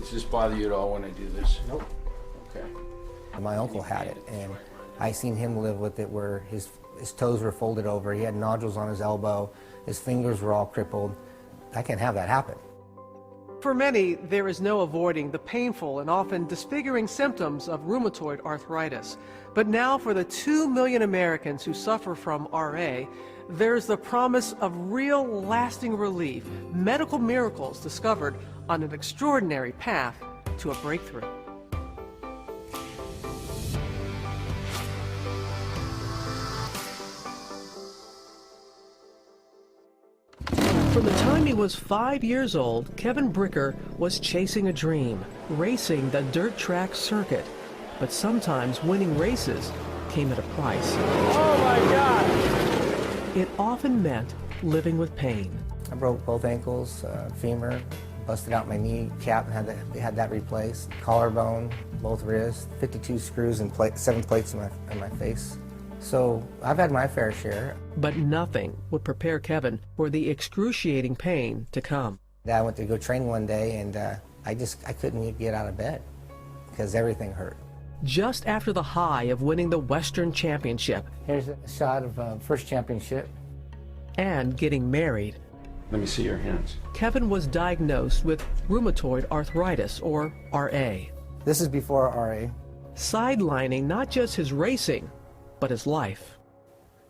Does this bother you at all when I do this? Nope. Okay. My uncle had it, and I seen him live with it where his toes were folded over, he had nodules on his elbow, his fingers were all crippled. I can't have that happen. For many, there is no avoiding the painful and often disfiguring symptoms of rheumatoid arthritis. But now for the 2 million Americans who suffer from RA, there's the promise of real lasting relief, medical miracles discovered on an extraordinary path to a breakthrough. From the time he was 5 years old, Kevin Bricker was chasing a dream, racing the dirt track circuit. But sometimes winning races came at a price. Oh my God! It often meant living with pain. I broke both ankles, femur, busted out my knee cap and had that replaced, collarbone, both wrists, 52 screws and 7 plates in my face. So I've had my fair share. But nothing would prepare Kevin for the excruciating pain to come. I went to go train one day and I couldn't get out of bed because everything hurt. Just after the high of winning the Western Championship. Here's a shot of first championship. And getting married. Let me see your hands. Kevin was diagnosed with rheumatoid arthritis, or RA. This is before RA. Sidelining not just his racing, but his life.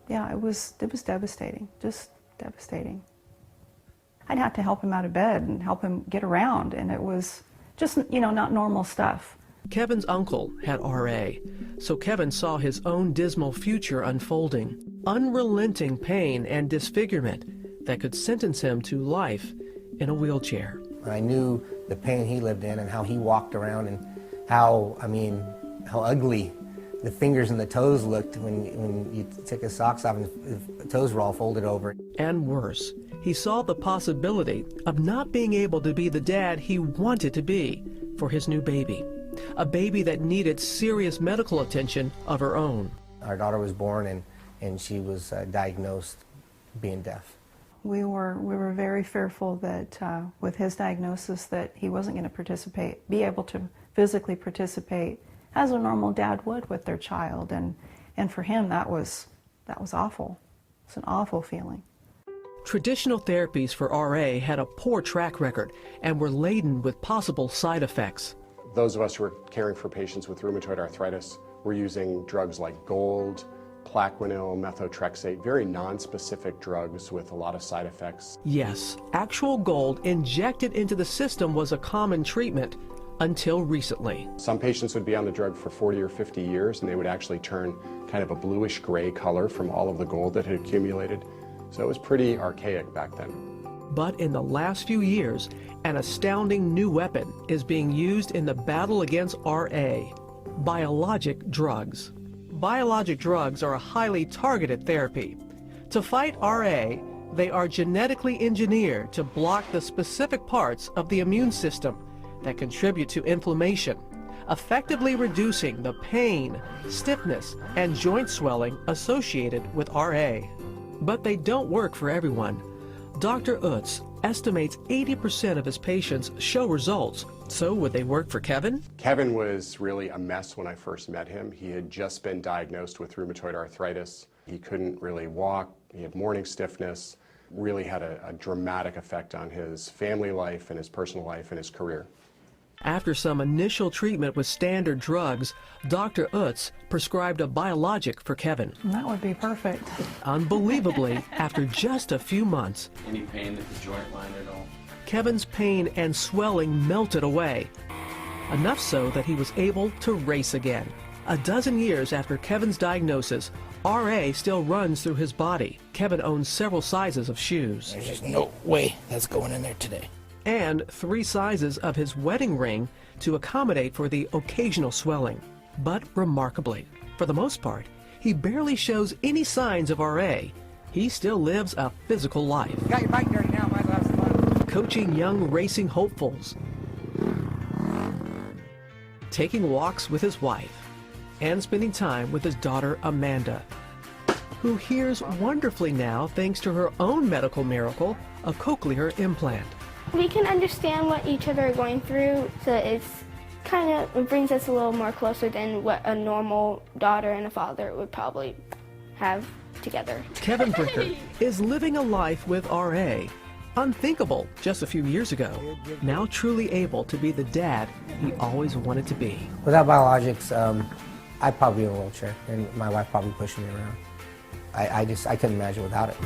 Yeah, it was devastating, just devastating. I'd have to help him out of bed and help him get around, and it was just, not normal stuff. Kevin's uncle had RA, so Kevin saw his own dismal future unfolding. Unrelenting pain and disfigurement that could sentence him to life in a wheelchair. I knew the pain he lived in and how he walked around and how ugly the fingers and the toes looked when you took his socks off and the toes were all folded over. And worse, he saw the possibility of not being able to be the dad he wanted to be for his new baby. A baby that needed serious medical attention of her own. Our daughter was born and she was diagnosed being deaf. We were very fearful that with his diagnosis that he wasn't going to be able to physically participate as a normal dad would with their child, and for him that was awful. It's an awful feeling. Traditional therapies for RA had a poor track record and were laden with possible side effects. Those of us who are caring for patients with rheumatoid arthritis were using drugs like Gold, Plaquenil, methotrexate, very non-specific drugs with a lot of side effects. Yes, actual gold injected into the system was a common treatment until recently. Some patients would be on the drug for 40 or 50 years and they would actually turn kind of a bluish gray color from all of the gold that had accumulated. So it was pretty archaic back then. But in the last few years, an astounding new weapon is being used in the battle against RA: biologic drugs. Biologic drugs are a highly targeted therapy. To fight RA, they are genetically engineered to block the specific parts of the immune system that contribute to inflammation, effectively reducing the pain, stiffness, and joint swelling associated with RA. But they don't work for everyone. Dr. Utz estimates 80% of his patients show results. So would they work for Kevin? Kevin was really a mess when I first met him. He had just been diagnosed with rheumatoid arthritis. He couldn't really walk. He had morning stiffness. Really had a dramatic effect on his family life and his personal life and his career. After some initial treatment with standard drugs, Dr. Utz prescribed a biologic for Kevin. That would be perfect. Unbelievably, after just a few months, Any pain at the joint line at all? Kevin's pain and swelling melted away, enough so that he was able to race again. A dozen years after Kevin's diagnosis, RA still runs through his body. Kevin owns several sizes of shoes. There's just no way that's going in there today. And 3 sizes of his wedding ring to accommodate for the occasional swelling. But remarkably, for the most part, he barely shows any signs of RA. He still lives a physical life. You got your bike dirty now, might as well have some fun. Coaching young racing hopefuls, taking walks with his wife, and spending time with his daughter Amanda, who hears wonderfully now thanks to her own medical miracle, a cochlear implant. We can understand what each other are going through, so it brings us a little more closer than what a normal daughter and a father would probably have together. Kevin Bricker is living a life with RA. Unthinkable just a few years ago. Now truly able to be the dad he always wanted to be. Without biologics, I'd probably be in a wheelchair, and my wife probably pushing me around. I couldn't imagine without it.